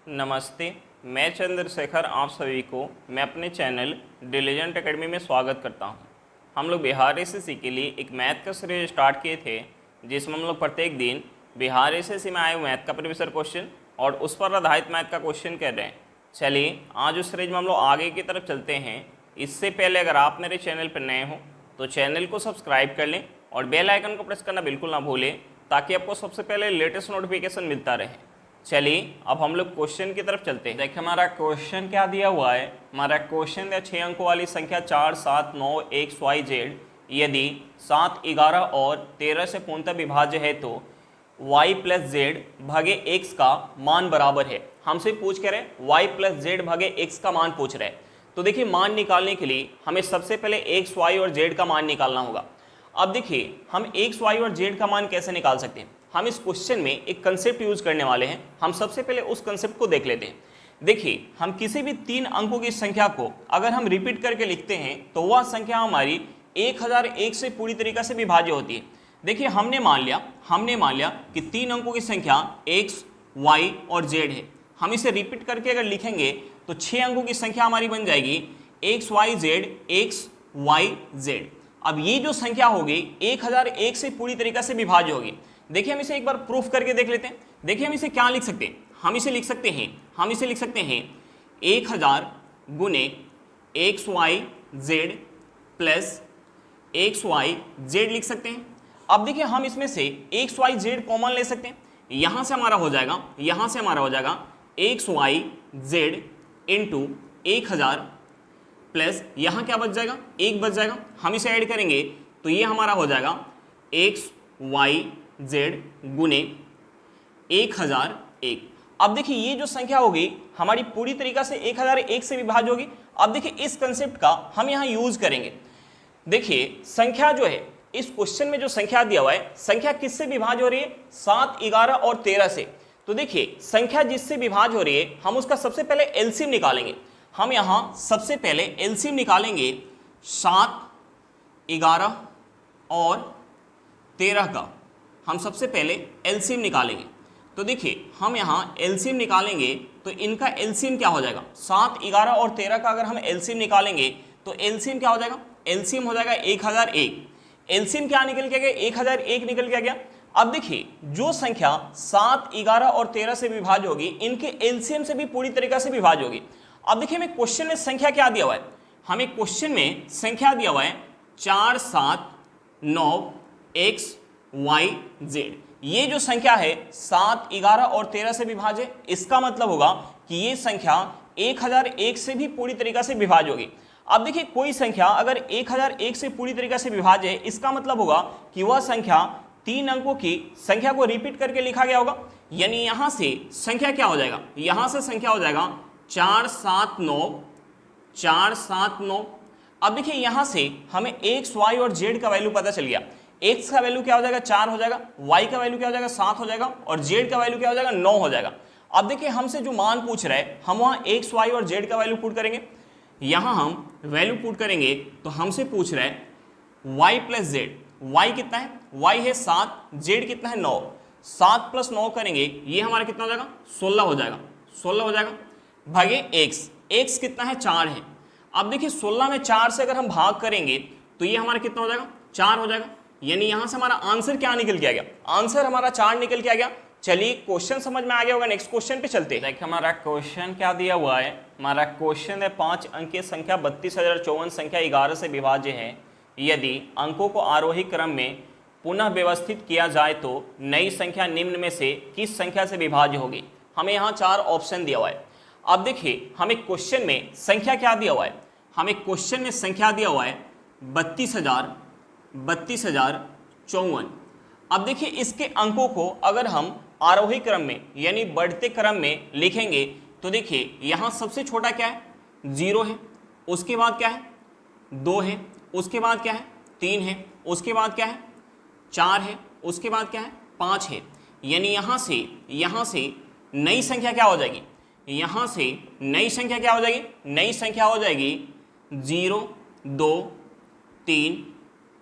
नमस्ते, मैं चंद्रशेखर आप सभी को मैं अपने चैनल डिलीजेंट एकेडमी में स्वागत करता हूं। हम लोग बिहार एसएससी के लिए एक मैथ का सीरीज स्टार्ट किए थे, जिसमें हम लोग प्रत्येक दिन बिहार एसएससी में आए मैथ का प्रीवियस क्वेश्चन और उस पर आधारित मैथ का क्वेश्चन कर रहे हैं। चलिए आज उस सीरीज में हम लोग आगे की तरफ चलते हैं। इससे पहले अगर आप मेरे चैनल पर नए हो तो चैनल को सब्सक्राइब कर लें और बेल आइकन को प्रेस करना बिल्कुल ना भूलें, ताकि आपको सबसे पहले लेटेस्ट नोटिफिकेशन मिलता रहे। चलिए अब हम लोग क्वेश्चन की तरफ चलते हैं। देखिए हमारा क्वेश्चन क्या दिया हुआ है। हमारा क्वेश्चन है 6 अंकों वाली संख्या 4, 7, 9, x, y, z यदि 7, 11 और 13 से पूर्णतः विभाज्य है तो y प्लस जेड भागे x का मान बराबर है। हमसे पूछ कर रहे y प्लस जेड भागे x का मान पूछ रहे हैं। तो देखिए मान निकालने के लिए हमें सबसे पहले x, y और z का मान निकालना होगा। अब देखिए हम x, y और z का मान कैसे निकाल सकते हैं। हम इस क्वेश्चन में एक कंसेप्ट यूज करने वाले हैं। हम सबसे पहले उस कंसेप्ट को देख लेते हैं। देखिए हम किसी भी 3 अंकों की संख्या को अगर हम रिपीट करके लिखते हैं तो वह संख्या हमारी 1001 से पूरी तरीके से विभाज्य होती है। देखिए हमने मान लिया कि 3 अंकों की संख्या x, y और z है। हम इसे रिपीट करके अगर लिखेंगे तो 6 अंकों की संख्या हमारी बन जाएगी x, y, z, x, y, z। अब ये जो संख्या होगी 1001 से पूरी तरीके से विभाज्य होगी। देखिए हम इसे एक बार प्रूफ करके देख लेते हैं। देखिए हम इसे क्या लिख सकते हैं। हम इसे लिख सकते हैं 1000 गुने x y z plus x y z लिख सकते हैं। अब देखिए हम इसमें से एक्स वाई जेड कॉमन ले सकते हैं। यहाँ से हमारा हो जाएगा x y z into 1000 plus यहाँ क्या बच जाएगा, 1 बच जाएगा। हम इसे ऐड करेंगे तो ये हमारा हो जाएगा एक्स वाई जेड गुने 1001। अब देखिए ये जो संख्या होगी हमारी पूरी तरीका से 1001 से विभाज्य होगी। अब देखिए इस कंसेप्ट का हम यहाँ यूज करेंगे। देखिए संख्या जो है इस क्वेश्चन में जो संख्या दिया हुआ है, संख्या किससे विभाज्य हो रही है, 7, 11 और 13 से। तो देखिए संख्या जिससे विभाज्य हो रही है हम उसका सबसे पहले एलसीएम निकालेंगे। हम यहाँ सबसे पहले एलसीएम निकालेंगे 7, 11 और 13 का। हम सबसे पहले एलसीएम निकालेंगे। तो देखिए हम यहाँ एलसीएम निकालेंगे तो इनका एलसीएम क्या हो जाएगा, 7, 11 और 13 का अगर हम एलसीएम निकालेंगे तो एलसीएम क्या हो जाएगा, एलसीएम हो जाएगा 1001। एलसीएम क्या निकल के गया, 1001 निकल के गया। अब देखिए जो संख्या 7, 11 और 13 से विभाज्य होगी इनके एलसीएम से भी पूरी तरीके से विभाज्य होगी। अब देखिए हमें क्वेश्चन में संख्या क्या दिया हुआ है, हमें क्वेश्चन में संख्या दिया हुआ है 4, 7, 9 x, y, z। ये जो संख्या है 7, 11 और 13 से विभाज्य है। इसका मतलब होगा कि ये संख्या 1001 से भी पूरी तरीके से विभाज्य होगी। अब देखिए कोई संख्या अगर 1001 से पूरी तरीके से विभाज्य है, इसका मतलब होगा कि वह संख्या 3 अंकों की संख्या को रिपीट करके लिखा गया होगा। यानी यहां से संख्या क्या हो जाएगा, यहां से संख्या हो जाएगा 4, 7, 9, 4, 7, 9। अब देखिए यहां से हमें x, y और z का वैल्यू पता चल गया। x का वैल्यू क्या हो जाएगा, 4 हो जाएगा, y का वैल्यू क्या हो जाएगा, 7 हो जाएगा और z का वैल्यू क्या हो जाएगा, 9 हो जाएगा। अब देखिए हमसे जो मान पूछ रहा है हम वहाँ x, y और z का वैल्यू पुट करेंगे। यहाँ हम वैल्यू पुट करेंगे तो हमसे पूछ रहा है y प्लस z। y कितना है, y है 7, z कितना है 9। 7 प्लस 9 करेंगे ये हमारा कितना हो जाएगा, 16 हो जाएगा भागे x कितना है, 4 है। अब देखिए 16 में 4 से अगर हम भाग करेंगे तो ये हमारा कितना हो जाएगा, 4 हो जाएगा। यानी यहां से हमारा आंसर क्या निकल के आ गया, आंसर हमारा 4 निकल के आ गया। चलिए क्वेश्चन समझ में आ गया होगा, नेक्स्ट क्वेश्चन पे चलते हैं। देखिए हमारा क्वेश्चन क्या दिया हुआ है। हमारा क्वेश्चन है 5 अंक की संख्या 32,054 संख्या 11 से विभाज्य है। यदि अंकों को आरोही क्रम में पुनः व्यवस्थित किया जाए तो नई संख्या निम्न में से किस संख्या से विभाज्य होगी। हमें यहाँ 4 ऑप्शन दिया हुआ है। अब देखिए हमें क्वेश्चन में संख्या क्या दिया हुआ है, हमें क्वेश्चन में संख्या दिया हुआ है 32,054। अब देखिए इसके अंकों को अगर हम आरोही क्रम में यानी बढ़ते क्रम में लिखेंगे तो देखिए यहाँ सबसे छोटा क्या है, 0 है। उसके बाद क्या है, 2 है। उसके बाद क्या है, 3 है। उसके बाद क्या है, 4 है। उसके बाद क्या है, 5 है। यानी यहाँ से नई संख्या क्या हो जाएगी, यहाँ से नई संख्या क्या हो जाएगी, नई संख्या हो जाएगी 0, 2, 3,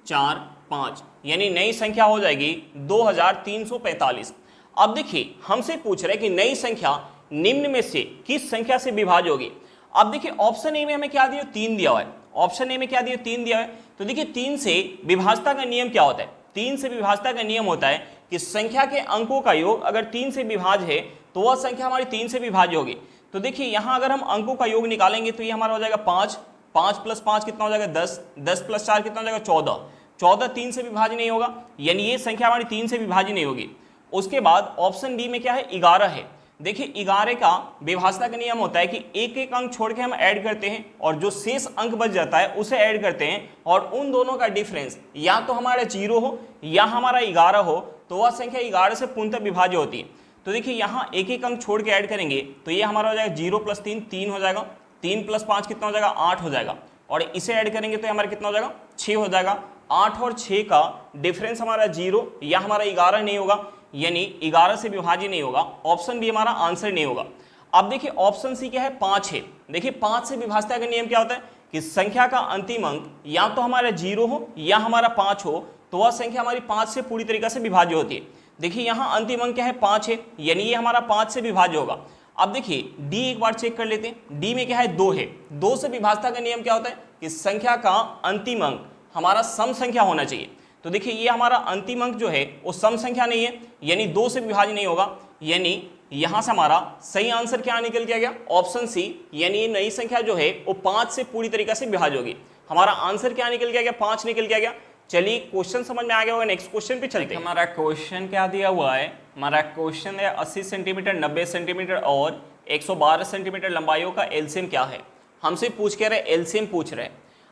4, 5। यानी नई संख्या हो जाएगी 2345। अब देखिए हमसे पूछ रहे हैं कि नई संख्या निम्न में से किस संख्या से विभाज्य होगी। अब देखिए ऑप्शन ए में हमें क्या दिया, 3 दिया हुआ है। ऑप्शन ए में क्या दिया, 3 दिया है। तो देखिए 3 से विभाज्यता का नियम क्या होता है, 3 से विभाज्यता का नियम होता है कि संख्या के अंकों का योग अगर 3 से विभाज्य है तो वह संख्या हमारी 3 से विभाज्य होगी। तो देखिए यहाँ अगर हम अंकों का योग निकालेंगे तो ये हमारा हो जाएगा 5, 5 प्लस 5 कितना हो जाएगा 10, 10 प्लस 4 कितना हो जाएगा 14, 14 3 से विभाज्य नहीं होगा, यानी ये संख्या हमारी 3 से विभाज्य नहीं होगी। उसके बाद ऑप्शन बी में क्या है, 11 है। देखिए 11 का विभाज्यता का नियम होता है कि एक एक अंक छोड़ के हम ऐड करते हैं और जो शेष अंक बच जाता है उसे ऐड करते हैं, और उन दोनों का डिफरेंस या तो हमारा 0 हो या हमारा 11 हो तो वह संख्या 11 से पूर्णतः विभाज्य होती है। तो देखिए यहाँ एक एक अंक छोड़ के ऐड करेंगे तो ये हमारा हो जाएगा 0 प्लस 3 3 हो जाएगा, 3 प्लस 5 कितना हो जाएगा 8 हो जाएगा, और इसे ऐड करेंगे तो हमारा कितना हो जाएगा 6 हो जाएगा। 8 और 6 का डिफरेंस हमारा 0 या हमारा 11 नहीं होगा, यानी 11 से विभाज्य नहीं होगा। ऑप्शन बी हमारा आंसर नहीं होगा। अब देखिए ऑप्शन सी क्या है, 5 है। देखिए 5 से विभाज्यता का नियम क्या होता है कि संख्या का अंतिम अंक या तो हमारा 0 हो या हमारा 5 हो तो वह संख्या हमारी 5 से पूरी तरीके से विभाज्य होती है। देखिए यहाँ अंतिम अंक क्या है, 5 है, यानी ये हमारा 5 से विभाज्य होगा। अब देखिए डी एक बार चेक कर लेते हैं, डी में क्या है 2 है। 2 से विभाज्यता का नियम क्या होता है कि संख्या का अंतिम अंक हमारा सम संख्या होना चाहिए। तो देखिए ये हमारा अंतिम अंक जो है वो सम संख्या नहीं है, यानी 2 से विभाज्य नहीं होगा, यानी यहाँ से हमारा सही आंसर क्या निकल के आ गया, ऑप्शन सी, यानी ये नई संख्या जो है वो 5 से पूरी तरीके से विभाज्य होगी। हमारा आंसर क्या निकल के आ गया, 5 निकल के आ गया। चलिए क्वेश्चन समझ में आ गया होगा, नेक्स्ट क्वेश्चन पे चलते हैं। हमारा क्वेश्चन क्या दिया हुआ है, हमारा क्वेश्चन है 80 सेंटीमीटर, 90 सेंटीमीटर और 112 सेंटीमीटर लंबाइयों का एलसीएम क्या है। हमसे पूछ के रहे, एलसीएम पूछ रहे।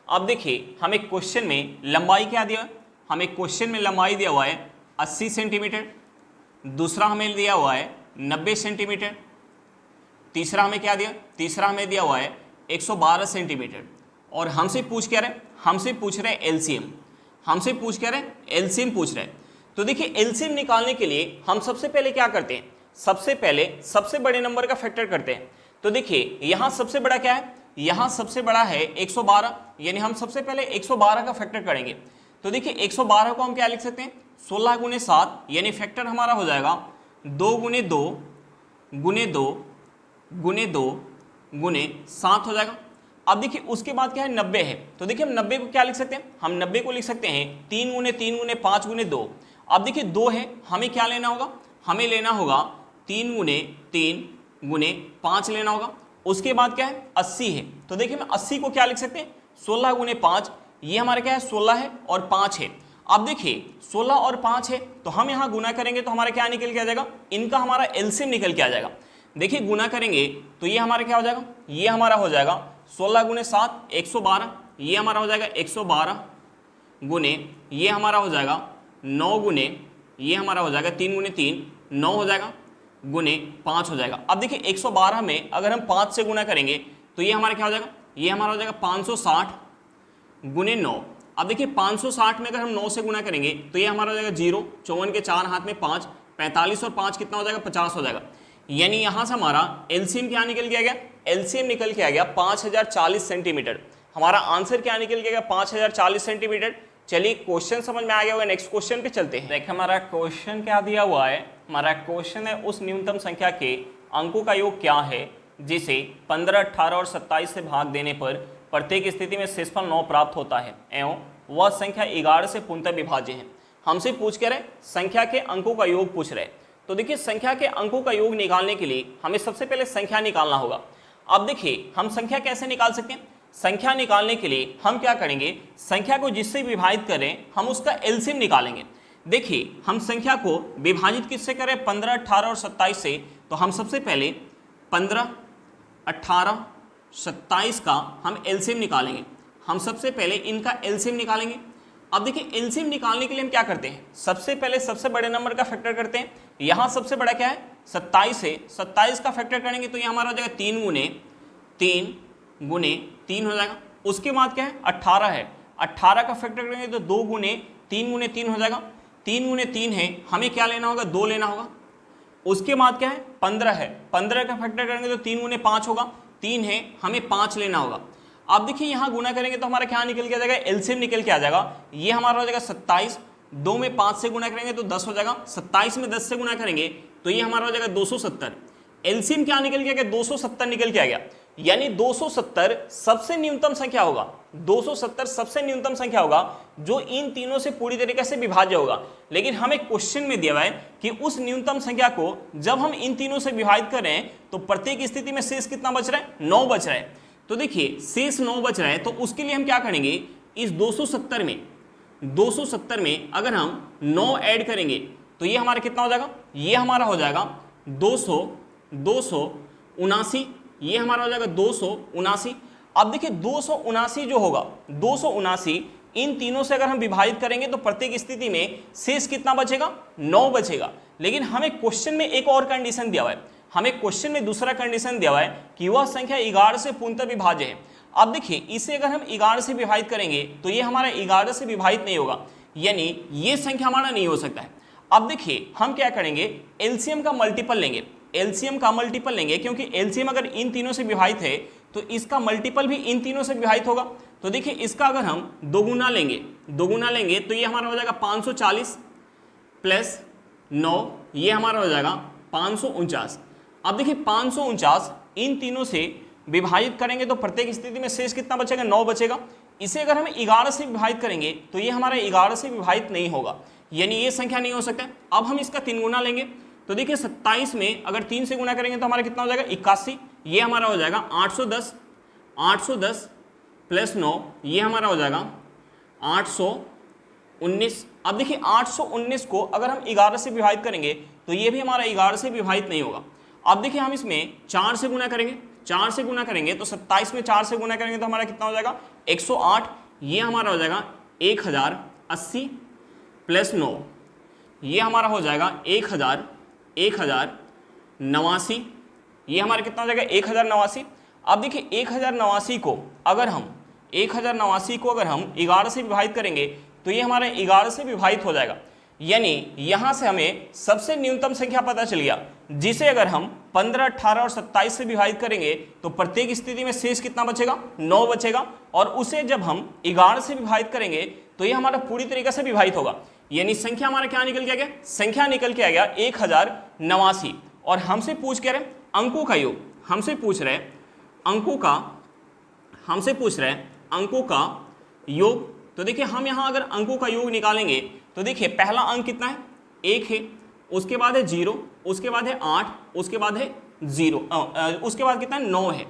अब देखिए हमें क्वेश्चन में लंबाई क्या दिया है, हमें क्वेश्चन में लंबाई दिया हुआ है 80 सेंटीमीटर, दूसरा हमें दिया हुआ है 90 सेंटीमीटर, तीसरा हमें क्या दिया, तीसरा हमें दिया हुआ है 112 सेंटीमीटर, और हमसे पूछ क्या रहे, हमसे पूछ रहे एलसीएम, हमसे पूछ क्या रहे एलसीएम पूछ रहे। तो देखिए एलसीएम निकालने के लिए हम सबसे पहले क्या करते हैं, सबसे पहले सबसे बड़े नंबर का फैक्टर करते हैं। तो देखिए यहाँ सबसे बड़ा क्या है, यहाँ सबसे बड़ा है 112, यानी हम सबसे पहले 112 का फैक्टर करेंगे। तो देखिए 112 को हम क्या लिख सकते हैं, 16 गुने 7, यानी फैक्टर हमारा हो जाएगा 2 गुने 2 गुने 2 गुने 2 गुने 7 हो जाएगा। अब देखिए उसके बाद क्या है 90 है। तो देखिए हम 90 को क्या लिख सकते हैं, हम 90 को लिख सकते हैं 3 गुने 3 गुने 5 गुने 2। अब देखिए 2 है, हमें क्या लेना होगा, हमें लेना होगा 3 गुने 3 गुने 5 लेना होगा। उसके बाद क्या है 80 है। तो देखिए हम 80 को क्या लिख सकते हैं, 16 गुने 5, ये हमारा क्या है 16 है और 5 है। अब देखिए 16 और 5 है तो हम यहाँ गुना करेंगे तो हमारा क्या निकल के आ जाएगा, इनका हमारा एलसीएम निकल के आ जाएगा। देखिए गुना करेंगे तो ये हमारा क्या हो जाएगा, ये हमारा हो जाएगा 16 गुने 7 112, ये हमारा हो जाएगा 112 गुने, ये हमारा हो जाएगा 9 गुने, ये हमारा हो जाएगा 3 गुने 3 9 हो जाएगा गुने 5 हो जाएगा। अब देखिए 112 में अगर हम 5 से गुना करेंगे तो ये हमारा क्या हो जाएगा, ये हमारा हो जाएगा 560 गुने 9। अब देखिए 560 में अगर हम 9 से गुना करेंगे तो ये हमारा हो जाएगा 0, 54 के 4 हाथ में 5, 45 और 5 कितना हो जाएगा 50 हो जाएगा। यानी यहाँ से हमारा एलसीएम क्या निकल के आ गया, एलसीएम निकल के आ गया 5040 सेंटीमीटर। हमारा आंसर क्या निकल के आ गया 5040 सेंटीमीटर। चलिए क्वेश्चन समझ में आ गया होगा, नेक्स्ट क्वेश्चन पे चलते हैं। देखिए हमारा क्वेश्चन क्या दिया हुआ है, हमारा क्वेश्चन है उस न्यूनतम संख्या के अंकों का योग क्या है जिसे 15, 18 और 27 से भाग देने पर प्रत्येक स्थिति में शेषफल 9 प्राप्त होता है एवं वह संख्या 11 से पूर्णतः विभाज्य है। हमसे पूछ के रहे संख्या के अंकों का योग पूछ रहे। तो देखिए संख्या के अंकों का योग निकालने के लिए हमें सबसे पहले संख्या निकालना होगा। अब देखिए हम संख्या कैसे निकाल सकते हैं, संख्या निकालने के लिए हम क्या करेंगे, संख्या को जिससे विभाजित करें हम उसका एलसीएम निकालेंगे। देखिए हम संख्या को विभाजित किससे करें, 15, 18 और 27 से। तो हम सबसे पहले 15, 18, 27 का हम एलसीएम निकालेंगे। हम सबसे पहले इनका एलसीएम निकालेंगे। अब देखिए एलसीएम निकालने के लिए हम क्या करते हैं, सबसे पहले सबसे बड़े नंबर का फैक्टर करते हैं। यहाँ सबसे बड़ा क्या है 27 है, 27 का फैक्टर करेंगे तो ये हमारा हो जाएगा 3 गुने 3 हो जाएगा। उसके बाद क्या है 18 है, 18 का फैक्टर करेंगे तो 2 गुने 3 गुने 3 हो जाएगा। 3 गुने 3 है, हमें क्या लेना होगा 2 लेना होगा। उसके बाद क्या है 15 है, 15 का फैक्टर करेंगे तो 3 गुने 5 होगा, 3 है, हमें 5 लेना होगा। अब देखिए यहाँ गुना करेंगे तो हमारा क्या निकल के आ जाएगा, एलसीएम निकल के आ जाएगा। ये हमारा हो जाएगा 27, 2 में 5 से गुना करेंगे तो 10 हो जाएगा, 27 में 10 से गुना करेंगे तो ये हमारा हो जाएगा 270। एलसीएम क्या निकल के आ गया, 270 निकल के आ गया, यानी 270 सबसे न्यूनतम संख्या होगा, 270 सबसे न्यूनतम संख्या होगा जो इन तीनों से पूरी तरीके से विभाज्य होगा। लेकिन हमें क्वेश्चन में दिया हुआ है कि उस न्यूनतम संख्या को जब हम इन तीनों से विभाजित कर रहे हैं तो प्रत्येक स्थिति में शेष कितना बच रहा है, 9 बच रहा है। तो देखिए शेष 9 बच रहा है, तो उसके लिए हम क्या करेंगे, इस 270 में अगर हम 9 ऐड करेंगे तो ये हमारा कितना हो जाएगा, ये हमारा हो जाएगा 279, ये हमारा हो जाएगा 279। अब देखिए 279 जो होगा, 279 इन तीनों से अगर हम विभाजित करेंगे तो प्रत्येक स्थिति में शेष कितना बचेगा, 9 बचेगा। लेकिन हमें क्वेश्चन में एक और कंडीशन दिया हुआ है, हमें क्वेश्चन में दूसरा कंडीशन दिया हुआ है कि वह संख्या 11 से पूर्णतः विभाज्य है। अब देखिए इसे अगर हम 11 से विभाजित करेंगे तो ये हमारा 11 से विभाजित नहीं होगा, यानी ये संख्या हमारा नहीं हो सकता है। अब देखिए हम क्या करेंगे, एलसीएम का मल्टीपल लेंगे, एलसीएम का मल्टीपल लेंगे, क्योंकि एलसीएम अगर इन तीनों से विभाजित है तो इसका मल्टीपल भी इन तीनों से विभाजित होगा। तो देखिए इसका अगर हम दोगुना लेंगे तो ये हमारा हो जाएगा 540 प्लस 9, ये हमारा हो जाएगा 549। अब देखिए 549 इन तीनों से विभाजित करेंगे तो प्रत्येक स्थिति में शेष कितना बचेगा, 9 बचेगा। इसे अगर हम 11 से विभाजित करेंगे तो ये हमारा 11 से विभाजित नहीं होगा, यानी ये संख्या नहीं हो सकता। अब हम इसका 3 गुना लेंगे तो देखिए 27 में अगर 3 से गुना करेंगे तो हमारा कितना हो जाएगा, 81, ये हमारा हो जाएगा 810 प्लस 9, ये हमारा हो जाएगा 819। अब देखिए 819 को अगर हम 11 से विभाजित करेंगे तो ये भी हमारा 11 से विभाजित नहीं होगा। अब देखिए हम इसमें 4 से गुना करेंगे, 4 से गुना करेंगे तो 27 में 4 से गुना करेंगे तो हमारा कितना हो जाएगा, 108, ये हमारा हो जाएगा 1080 प्लस 9, ये हमारा हो जाएगा 1089, ये हमारा कितना हो जाएगा 1089। अब देखिए 1089 को अगर हम 11 से विभाजित करेंगे तो ये हमारा 11 से विभाजित हो जाएगा, यानी यहां से हमें सबसे न्यूनतम संख्या पता चल गया, जिसे अगर हम 15, 18 और 27 से विभाजित करेंगे तो प्रत्येक स्थिति में शेष कितना बचेगा, 9 बचेगा। और उसे जब हम 11 से विभाजित करेंगे तो ये हमारा पूरी तरीके से विभाजित होगा, यानी संख्या हमारा क्या निकल के आ गया, संख्या निकल के आ गया 1089। और हमसे पूछ कह रहे अंकों का योग, हमसे पूछ रहे अंकों का योग। तो देखिए हम यहाँ अगर अंकों का योग निकालेंगे तो देखिए पहला अंक कितना है, 1 है, उसके बाद है 0, उसके बाद है 8, उसके बाद है 0, उसके बाद कितना है 9 है,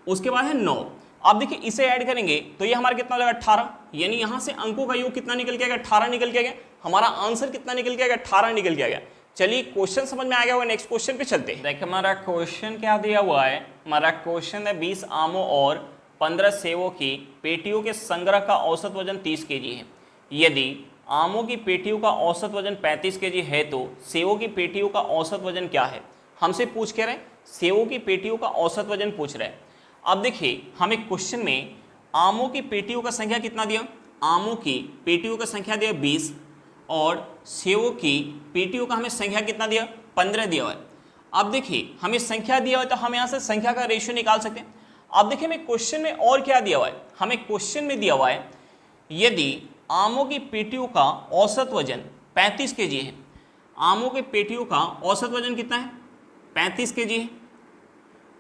उसके बाद है 9। अब देखिए इसे ऐड करेंगे तो ये हमारा कितना हो जाएगा 18, यानी यहाँ से अंकों का योग कितना निकल के आ गया, 18 निकल के आ गया। हमारा आंसर कितना निकल के आ गया, 18 निकल के आ गया। चलिए क्वेश्चन समझ में आ गया होगा, नेक्स्ट क्वेश्चन पे चलते हैं। देखिए हमारा क्वेश्चन क्या दिया हुआ है, हमारा क्वेश्चन है 20 आमों और 15 सेवों की पेटियों के संग्रह का औसत वजन 30 केजी है। यदि आमों की पेटियों का औसत वजन 35 केजी है तो सेवों की पेटियों का औसत वजन क्या है। हमसे पूछ के रहे सेवों की पेटियों का औसत वजन पूछ रहे हैं। अब देखिए हमें क्वेश्चन में आमों की पेटियों का संख्या कितना दिया, आमों की पेटियों का संख्या दिया 20 और सेवों की पेटियों का हमें संख्या कितना दिया, 15 दिया हुआ है। अब देखिए हमें संख्या दिया हुआ है तो हम यहाँ से संख्या का रेशियो निकाल सकते हैं। अब देखिए हमें क्वेश्चन में और क्या दिया हुआ है, हमें क्वेश्चन में दिया हुआ है यदि आमों की पेटियों का औसत वजन 35 केजी है, आमों के पेटियों का औसत वजन कितना है, 35 केजी है,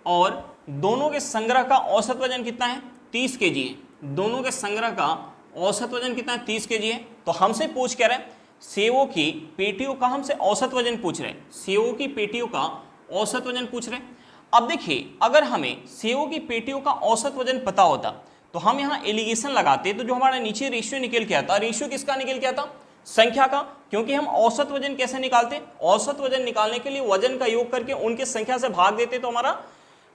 और दोनों के संग्रह का औसत वजन कितना है, 30 केजी है। दोनों के संग्रह का औसत वजन कितना है, 30 केजी है। तो हमसे पूछ क्या रहे हैं, सेवों की पेटियों का हमसे औसत वजन पूछ रहे हैं, सेवों की पेटियों का औसत वजन पूछ रहे हैं। अब देखिए अगर हमें सेवों की पेटियों का औसत वजन पता होता तो हम यहाँ एलिगेशन लगाते तो जो हमारा नीचे रेशियो निकल के आता, रेशियो किसका निकल के आता, संख्या का। क्योंकि हम औसत वजन कैसे निकालते, औसत वजन निकालने के लिए वजन का योग करके उनके संख्या से भाग देते तो हमारा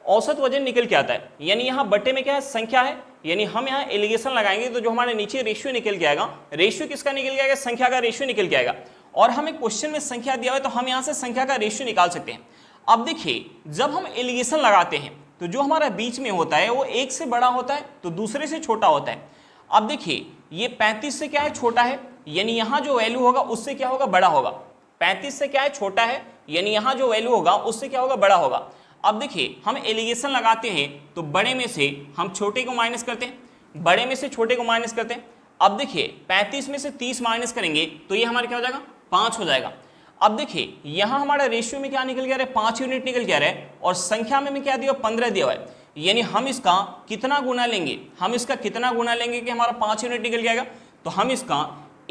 औसत वजन निकल के आता है। यानी यहाँ बट्टे में क्या है, संख्या है, यानी हम यहाँ एलिगेशन लगाएंगे तो जो हमारे नीचे रेशियो निकल के आएगा, रेशियो किसका निकल के आएगा, संख्या का रेशियो निकल के आएगा। और हमें क्वेश्चन में संख्या दिया हुआ है तो हम यहाँ से संख्या का रेशियो निकाल सकते हैं। अब देखिए जब हम एलिगेशन लगाते हैं तो जो हमारा बीच में होता है वो एक से बड़ा होता है तो दूसरे से छोटा होता है। अब देखिए ये 35 से क्या है, छोटा है, यानी यहाँ जो वैल्यू होगा उससे क्या होगा, बड़ा होगा। 35 से क्या है, छोटा है, यानी यहाँ जो वैल्यू होगा उससे क्या होगा, बड़ा होगा। अब देखिए हम एलिगेशन लगाते हैं तो बड़े में से हम छोटे को माइनस करते हैं, बड़े में से छोटे को माइनस करते हैं। अब देखिए 35 में से 30 माइनस करेंगे तो ये हमारा क्या हो जाएगा, 5 हो जाएगा। अब देखिए यहां हमारा रेशियो में क्या निकल गया है, 5 यूनिट निकल गया है, और संख्या में क्या दिया, 15 दिया हुआ है। यानी हम इसका कितना गुना लेंगे, हम इसका कितना गुना लेंगे कि हमारा 5 यूनिट निकल जाएगा, तो हम इसका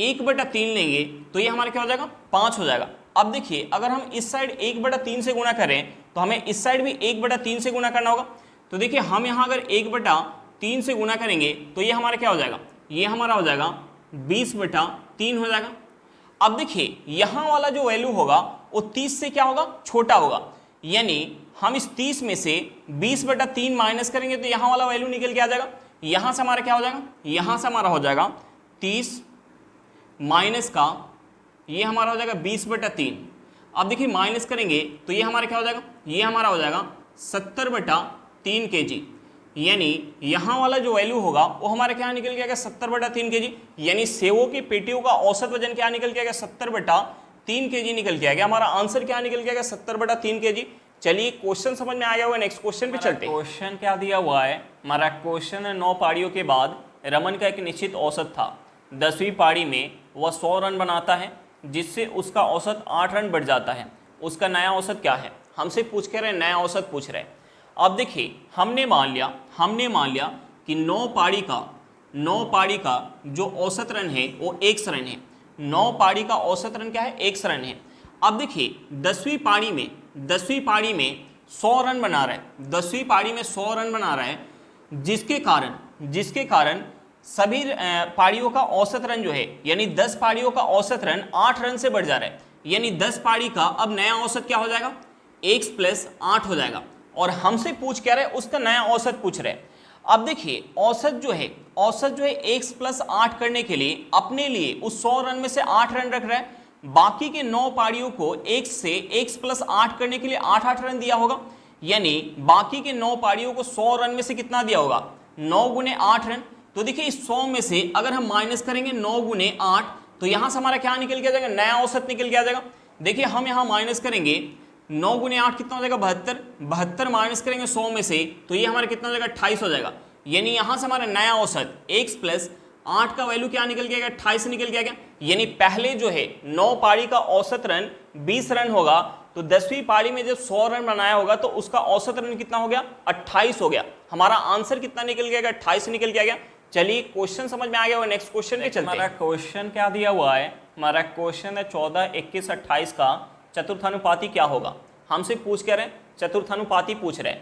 1/3 लेंगे तो ये हमारा क्या हो जाएगा, 5 हो जाएगा। अब देखिए अगर हम इस साइड 1/3 से गुना करें तो हमें इस साइड भी 1/3 से गुना करना होगा। तो देखिए हम यहाँ अगर 1/3 से गुना करेंगे तो ये हमारा क्या हो जाएगा, ये हमारा हो जाएगा 20/3 हो जाएगा। अब देखिए यहाँ वाला जो वैल्यू होगा वो 30 से क्या होगा, छोटा होगा, यानी हम इस 30 में से 20/3 माइनस करेंगे तो यहाँ वाला वैल्यू निकल के आ जाएगा। यहाँ से हमारा क्या हो जाएगा, यहाँ से हमारा हो जाएगा 30 माइनस का ये हमारा हो जाएगा 20/3। अब देखिए माइनस करेंगे तो ये हमारा क्या हो जाएगा, ये हमारा हो जाएगा 70/3 kg, यानी यहाँ वाला जो वैल्यू होगा वो हमारा क्या निकल गया, 70/3 kg, यानी सेवों की पेटियों का औसत वजन क्या निकल गया, 70/3 kg निकल के आ गया। हमारा आंसर क्या निकल गया, 70/3 kg। चलिए क्वेश्चन समझ में आ गया हुआ, नेक्स्ट क्वेश्चन पे चलते हैं। क्वेश्चन क्या दिया हुआ है, हमारा क्वेश्चन है 9 पारियों के बाद रमन का एक निश्चित औसत था। 10वीं पारी में वह 100 रन बनाता है जिससे उसका औसत 8 रन बढ़ जाता है। उसका नया औसत क्या है, हमसे पूछ के रहे, नया औसत पूछ रहे। अब देखिए हमने मान लिया कि 9 पारी का जो औसत रन है वो 100 रन है। 9 पारी का औसत रन क्या है, 100 रन है। अब देखिए 10वीं पारी में 100 रन बना रहा है, 10वीं पारी में 100 रन बना रहा है, जिसके कारण सभी पारियों का औसत रन जो है, यानी 10 पारियों का औसत रन 8 रन से बढ़ जा रहा है। यानी 10 पारी का अब नया औसत क्या हो जाएगा, x + 8 हो जाएगा। और हमसे पूछ क्या रहे, उसका नया औसत पूछ रहे। अब देखिए औसत जो है x + 8 करने के लिए अपने लिए उस 100 रन में से 8 रन रख रहा है। बाकी के 9 पारियों को x से x + 8 करने के लिए 8 रन दिया होगा, यानी बाकी के 9 पारियों को 100 रन में से कितना दिया होगा, 9 × 8 रन। तो देखिए इस 100 में से अगर हम माइनस करेंगे 9 × 8 तो यहां से हमारा क्या निकल के आ जाएगा, नया औसत निकल के आ जाएगा। देखिए हम यहां माइनस करेंगे 9 × 8 कितना हो जाएगा, 72 माइनस करेंगे 100 में से तो ये हमारा कितना हो जाएगा, 28 हो जाएगा। यानी यहां से हमारा नया औसत x + 8 का वैल्यू क्या निकल गया, 28 निकल गया। यानी पहले जो है 9 पारी का औसत रन 20 रन होगा, तो 10वीं पारी में जब 100 रन बनाया होगा तो उसका औसत रन कितना हो गया, 28 हो गया। हमारा आंसर कितना निकल गया, 28 निकल गया। चलिए क्वेश्चन समझ में आ गया, नेक्स्ट क्वेश्चन पे चलते हैं। हमारा क्वेश्चन क्या दिया हुआ है, हमारा क्वेश्चन है 14, 21, 28 का चतुर्थानुपाती क्या होगा। हमसे पूछ क्या रहे, चतुर्थानुपाती पूछ रहे।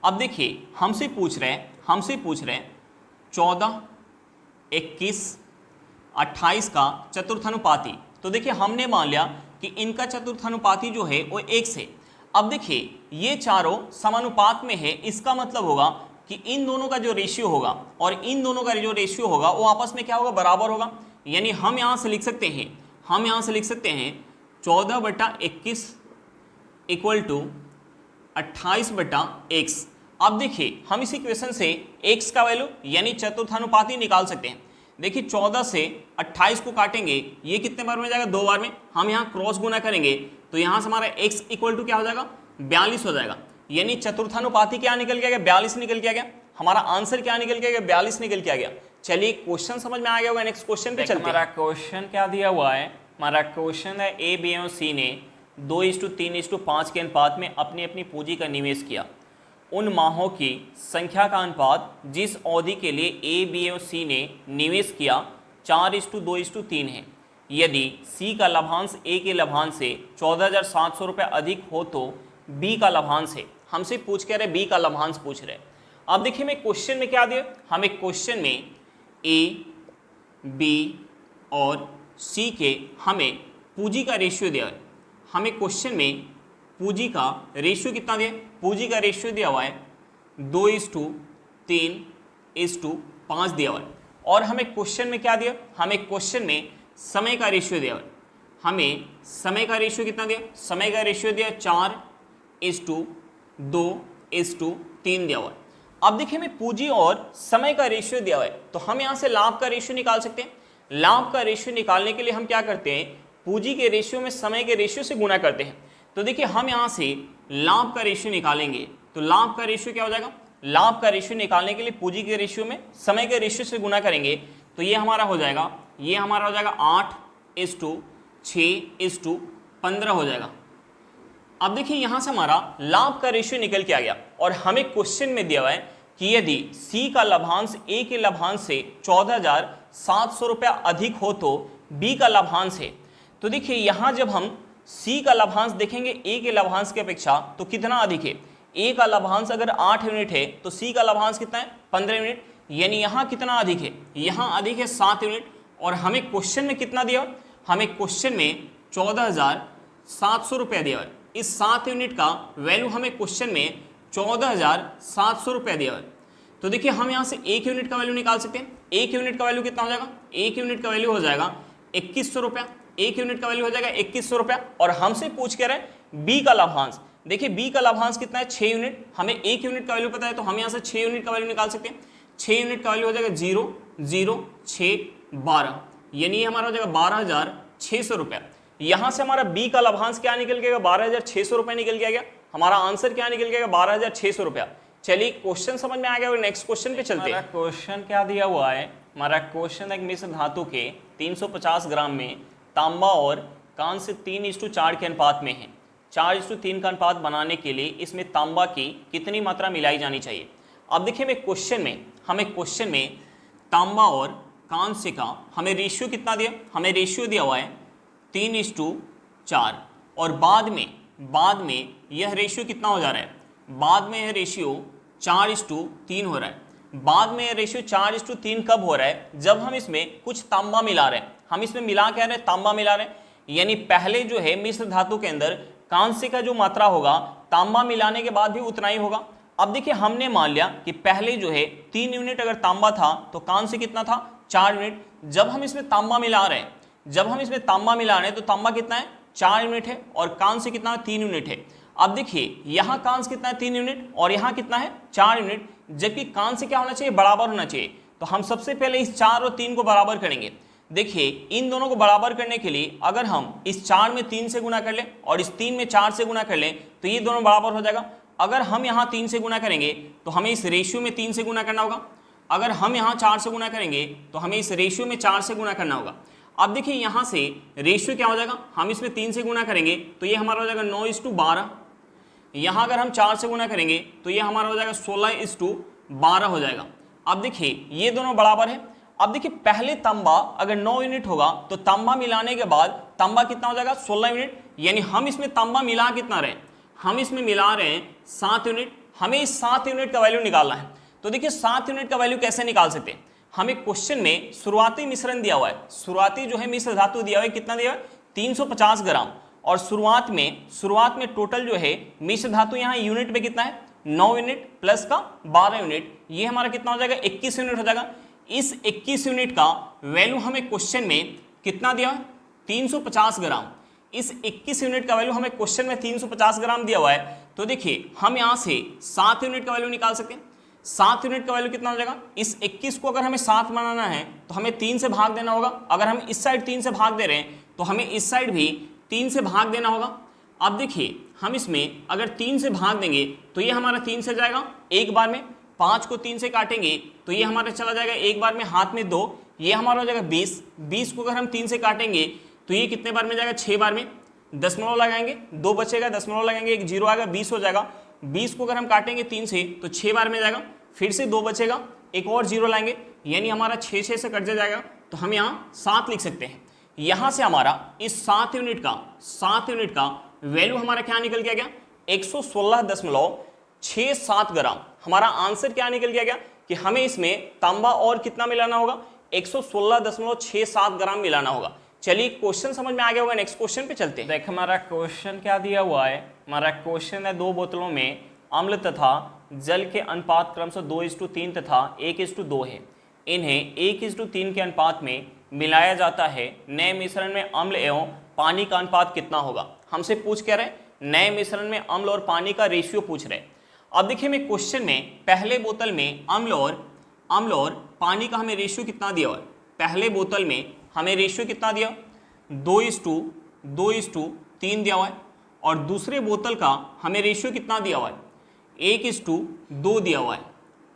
अब देखिए हमसे पूछ रहे हैं 14, 21, 28 का चतुर्थानुपाती। तो देखिए हमने मान लिया कि इनका चतुर्थानुपाती जो है वो 1 से। अब देखिए ये चारों समानुपात में है, इसका मतलब होगा कि इन दोनों का जो रेशियो होगा और इन दोनों का जो रेशियो होगा वो आपस में क्या होगा, बराबर होगा। यानी हम यहाँ से लिख सकते हैं 14/21 = 28/x। अब देखिए हम इस इक्वेशन से x का वैल्यू यानी चतुर्थानुपाती निकाल सकते हैं। देखिए 14 से 28 को काटेंगे, ये कितने बार में जाएगा, 2 बार में। हम यहाँ क्रॉस गुना करेंगे तो यहाँ से हमारा x = क्या हो जाएगा, 42 हो जाएगा। यानी चतुर्थानुपाती क्या निकल के आ गया, 42 निकल के आ गया। हमारा आंसर क्या निकल के आ गया, 42 निकल के आ गया। चलिए क्वेश्चन समझ में आ गया होगा, नेक्स्ट क्वेश्चन पे चलते हैं। हमारा क्वेश्चन क्या दिया हुआ है, हमारा क्वेश्चन है A, B और C ने 2:3:5 के अनुपात में अपनी अपनी पूंजी का निवेश किया। उन माहों की संख्या का अनुपात जिस अवधि के लिए A, B और C ने निवेश किया 4:2:3 है। यदि C का लाभांश A के लाभांश से 14,700 रुपये अधिक हो तो B का लाभांश है। हमसे पूछ के रहे, B का लाभांश पूछ रहे। अब देखिए मैं क्वेश्चन में क्या दिया, हमें क्वेश्चन में A, B और C के हमें पूंजी का रेशियो दिया है। हमें क्वेश्चन में पूंजी का रेशियो कितना दिया, पूंजी का रेशियो दिया हुआ है 2:3:5 दिया हुआ है। और हमें क्वेश्चन में क्या दिया, हमें क्वेश्चन में समय का रेशियो दिया हुआ है। हमें समय का रेशियो कितना दिया, समय का रेशियो दिया 4:2:3 दिया हुआ है। अब देखिए हमें पूंजी और समय का रेशियो दिया हुआ है, तो हम यहाँ से लाभ का रेशियो निकाल सकते हैं। लाभ का रेशियो निकालने के लिए हम क्या करते हैं, पूंजी के रेशियो में समय के रेशियो से गुणा करते हैं। तो देखिए हम यहाँ से लाभ का रेशियो निकालेंगे तो लाभ का रेशियो क्या हो जाएगा, लाभ का रेशियो निकालने के लिए पूंजी के रेशियो में समय के रेशियो से गुणा करेंगे तो ये हमारा हो जाएगा 8:6:5 15 हो जाएगा। अब देखिए यहां से हमारा लाभ का रेशियो निकल के आ गया और हमें क्वेश्चन में दिया हुआ है कि यदि C का लाभांश A के लाभांश से 14,700 रुपया अधिक हो तो B का लाभांश है। तो देखिए यहां जब हम C का लाभांश देखेंगे A के लाभांश की अपेक्षा तो कितना अधिक है। A का लाभांश अगर 8 यूनिट है तो C का लाभांश कितना है 15 यूनिट, यानी यहाँ कितना अधिक है, यहाँ अधिक है 7 यूनिट। और हमें क्वेश्चन में कितना दिया, हमें क्वेश्चन में 14,700 रुपया दिया है। इस 7 यूनिट का वैल्यू हमें क्वेश्चन में 14,700 रुपया दिया है। तो देखिए हम यहाँ से 1 यूनिट का वैल्यू निकाल सकते हैं। 1 यूनिट का वैल्यू कितना हो जाएगा, 1 यूनिट का वैल्यू हो जाएगा 2100 रुपया। 1 यूनिट का वैल्यू हो जाएगा 2100 रुपया। और हमसे पूछ के रहे बी का लाभांश। देखिए बी का लाभांश कितना है 6 यूनिट, हमें 1 यूनिट का वैल्यू पता है तो हम यहाँ से 6 यूनिट का वैल्यू निकाल सकते हैं। 6 यूनिट का वैल्यू हो जाएगा 0 0 6 12, यानी हमारा हो जाएगा 12,600 रुपया। यहाँ से हमारा बी का लाभांश क्या निकल गया, 12,600 रुपया निकल के आ गया। हमारा आंसर क्या निकल गया, 12,600 रुपया। चलिए क्वेश्चन समझ में आ गया और नेक्स्ट क्वेश्चन पे चलते हैं। क्वेश्चन क्या दिया हुआ है, हमारा क्वेश्चन एक मिश्र धातु के 350 ग्राम में तांबा और कांस्य 3:4 के अनुपात में है। 4:3 का अनुपात बनाने के लिए इसमें तांबा की कितनी मात्रा मिलाई जानी चाहिए। अब देखिए हमें क्वेश्चन में तांबा और कांस्य का हमें रेशियो कितना दिया, हमें रेशियो दिया हुआ है 3:4 और बाद में यह रेशियो कितना हो जा रहा है, बाद में यह रेशियो 4:3 हो रहा है। बाद में यह रेशियो 4:3 कब हो रहा है, जब हम इसमें कुछ तांबा मिला रहे हैं। हम इसमें मिला क्या रहे हैं, तांबा मिला रहे हैं। यानी पहले जो है मिश्र धातु के अंदर कांस्य का जो मात्रा होगा तांबा मिलाने के बाद भी उतना ही होगा। अब देखिए हमने मान लिया कि पहले जो है 3 यूनिट अगर तांबा था तो कांस्य कितना था 4 यूनिट। जब हम इसमें तांबा मिला रहे हैं तो तांबा कितना है 4 यूनिट है और कांस्य कितना है 3 यूनिट है। अब देखिए यहाँ कांस्य कितना है 3 यूनिट और यहाँ कितना है 4 यूनिट, जबकि कांस्य क्या होना चाहिए, बराबर होना चाहिए। तो हम सबसे पहले इस 4 और 3 को बराबर करेंगे। देखिए इन दोनों को बराबर करने के लिए अगर हम इस 4 में 3 से गुना कर लें और इस 3 में 4 से गुना कर लें तो ये दोनों बराबर हो जाएगा। अगर हम यहाँ 3 से गुना करेंगे तो हमें इस रेशियो में 3 से गुना करना होगा। अगर हम यहाँ 4 से गुना करेंगे तो हमें इस रेशियो में 4 से गुना करना होगा। अब देखिए यहाँ से रेशियो क्या हो जाएगा, हम इसमें 3 से गुना करेंगे तो ये हमारा हो जाएगा 9:12। यहाँ अगर हम 4 से गुना करेंगे तो ये हमारा हो जाएगा 16:12 हो जाएगा। अब देखिए ये दोनों बराबर है। अब देखिए पहले तांबा अगर 9 यूनिट होगा तो तांबा मिलाने के बाद तांबा कितना हो जाएगा 16 यूनिट, यानी हम इसमें तांबा मिला कितना रहे, हम इसमें मिला रहे हैं 7 यूनिट। हमें इस 7 यूनिट का वैल्यू निकालना है। तो देखिए 7 यूनिट का वैल्यू कैसे निकाल सकते हैं, हमें क्वेश्चन में शुरुआती मिश्रण दिया हुआ है, शुरुआती जो है मिश्र धातु दिया हुआ है, कितना दिया हुआ है 350 ग्राम। और शुरुआत में टोटल जो है मिश्र धातु यहाँ यूनिट में कितना है 9 यूनिट प्लस का 12 यूनिट, ये हमारा कितना हो जाएगा 21 यूनिट हो जाएगा। इस 21 यूनिट का वैल्यू हमें क्वेश्चन में कितना दिया 350 ग्राम। इस 21 यूनिट का वैल्यू हमें क्वेश्चन में 350 ग्राम दिया हुआ है। तो देखिए हम यहाँ से 7 यूनिट का वैल्यू निकाल सकते हैं। 7 यूनिट का वैल्यू कितना हो जाएगा, इस 21 को अगर हमें 7 बनाना है तो हमें 3 से भाग देना होगा। अगर हम इस साइड 3 से भाग दे रहे हैं तो हमें इस साइड भी 3 से भाग देना होगा। अब देखिए हम इसमें अगर 3 से भाग देंगे तो ये हमारा 3 से जाएगा एक बार में, 5 को 3 से काटेंगे तो ये हमारा चला जाएगा एक बार में, हाथ में 2, ये हमारा हो जाएगा 20। 20 को अगर हम 3 से काटेंगे तो ये कितने बार में जाएगा 6 बार में। दशमलव लगाएंगे 2 बचेगा, दशमलव लगाएंगे 1 0 आएगा, 20 हो जाएगा। 20 को अगर हम काटेंगे 3 से तो 6 बार में जाएगा, फिर से 2 बचेगा, एक और 0 लाएंगे, यानी हमारा 6 से कट जाएगा। तो हम यहाँ 7 लिख सकते हैं। यहाँ से हमारा इस 7 यूनिट का वैल्यू हमारा क्या निकल के आ गया 116.67 ग्राम। हमारा आंसर क्या निकल के आ गया कि हमें इसमें तांबा और कितना मिलाना होगा 116.67 ग्राम मिलाना होगा। चलिए क्वेश्चन समझ में आ गया होगा, नेक्स्ट क्वेश्चन पे चलते हैं। देख हमारा क्वेश्चन क्या दिया हुआ है, हमारा क्वेश्चन है 2 बोतलों में अम्ल तथा जल के अनुपात क्रमशः 2:3 तथा 1:2 है। इन्हें 1:3 के अनुपात में मिलाया जाता है। नए मिश्रण में अम्ल एवं पानी का अनुपात कितना होगा। हमसे पूछ क्या रहे, नए मिश्रण में अम्ल और पानी का रेशियो पूछ रहे। अब देखिए मैं क्वेश्चन में पहले बोतल में अम्ल और पानी का हमें रेशियो कितना दिया हुआ है। पहले बोतल में हमें रेशियो कितना दिया 2:3 दिया हुआ है और दूसरे बोतल का हमें रेशियो कितना दिया हुआ है 1:2 दिया हुआ है।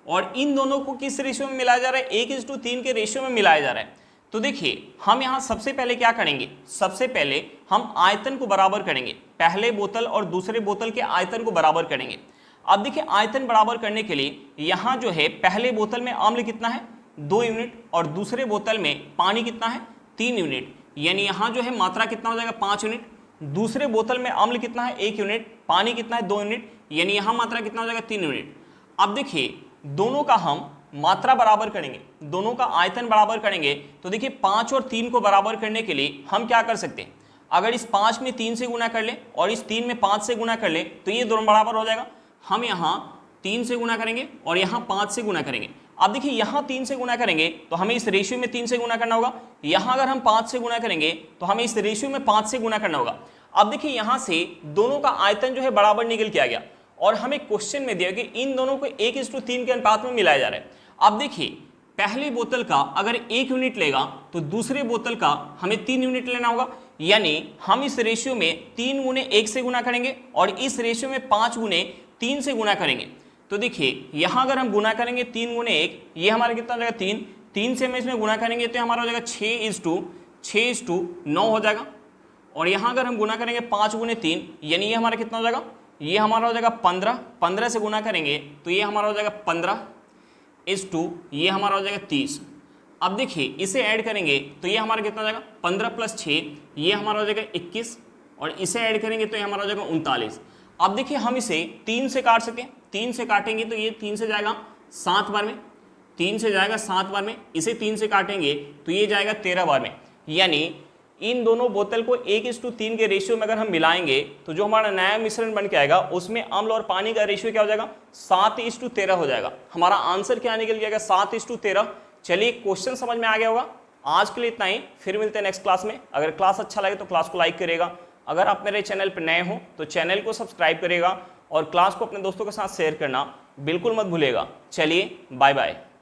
और इन दोनों को किस रेशियो में मिलाया जा रहा है 1:3 के रेशियो में मिलाया जा रहा है। तो देखिए हम यहाँ सबसे पहले क्या करेंगे, सबसे पहले हम आयतन को बराबर करेंगे, पहले बोतल और दूसरे बोतल के आयतन को बराबर करेंगे। अब देखिए आयतन बराबर करने के लिए यहाँ जो है पहले बोतल में अम्ल कितना है 2 यूनिट और दूसरे बोतल में पानी कितना है 3 यूनिट, यानी यहाँ जो है मात्रा कितना हो जाएगा 5 यूनिट। दूसरे बोतल में अम्ल कितना है 1 यूनिट, पानी कितना है 2 यूनिट, यानी यहाँ मात्रा कितना हो जाएगा 3 यूनिट। अब देखिए दोनों का हम मात्रा बराबर करेंगे, दोनों का आयतन बराबर करेंगे, तो देखिए 5 और 3 को बराबर करने के लिए हम क्या कर सकते हैं, अगर इस 5 में 3 से गुना कर ले और इस 3 में 5 से गुना कर ले तो ये दोनों बराबर हो जाएगा। हम यहाँ 3 से गुना करेंगे और यहाँ 5 से गुना करेंगे। अब देखिए यहाँ 3 से गुना करेंगे तो हमें इस रेशियो में 3 से गुना करना होगा, यहाँ अगर हम 5 से गुना करेंगे तो हमें इस रेशियो में 5 से गुना करना होगा। अब देखिए यहाँ से दोनों का आयतन जो है बराबर निकल के आ गया और हमें क्वेश्चन में दिया कि इन दोनों को 1:3 के अनुपात में मिलाया जा रहा है। अब देखिए पहली बोतल का अगर 1 यूनिट लेगा तो दूसरे बोतल का हमें 3 यूनिट लेना होगा, यानी हम इस रेशियो में 3 गुने 1 से गुना करेंगे और इस रेशियो में 5 गुने 3 से गुना करेंगे। तो देखिए यहाँ अगर हम गुना करेंगे 3 गुने 1, ये हमारा कितना हो जाएगा 3 से हम इसमें गुना करेंगे तो हमारा हो जाएगा 6:9 हो जाएगा। और यहाँ अगर हम गुना करेंगे 5 गुने 3, यानी ये हमारा कितना हो जाएगा, ये हमारा हो जाएगा 15 से गुना करेंगे तो ये हमारा हो जाएगा 15:, ये हमारा हो जाएगा 30। अब देखिए इसे ऐड करेंगे तो ये हमारा कितना हो जाएगा 15 + 6, ये हमारा हो जाएगा 21 और इसे ऐड करेंगे तो ये हमारा हो जाएगा 39। अब देखिए हम इसे 3 से काट सकते हैं, 3 से काटेंगे तो ये 3 से जाएगा 7 बार में, 3 से जाएगा 7 बार में, इसे 3 से काटेंगे तो ये जाएगा 13 बार में। यानी इन दोनों बोतल को 1:3 के रेशियो में अगर हम मिलाएंगे तो जो हमारा नया मिश्रण बन के आएगा उसमें अम्ल और पानी का रेशियो क्या हो जाएगा 7:13 हो जाएगा। हमारा आंसर क्या निकल जाएगा 7:13। चलिए क्वेश्चन समझ में आ गया होगा। आज के लिए इतना ही, फिर मिलते हैं नेक्स्ट क्लास में। अगर क्लास अच्छा लगे तो क्लास को लाइक करेगा, अगर आप मेरे चैनल पर नए हो तो चैनल को सब्सक्राइब करेगा और क्लास को अपने दोस्तों के साथ शेयर करना बिल्कुल मत भूलेगा। चलिए बाय बाय।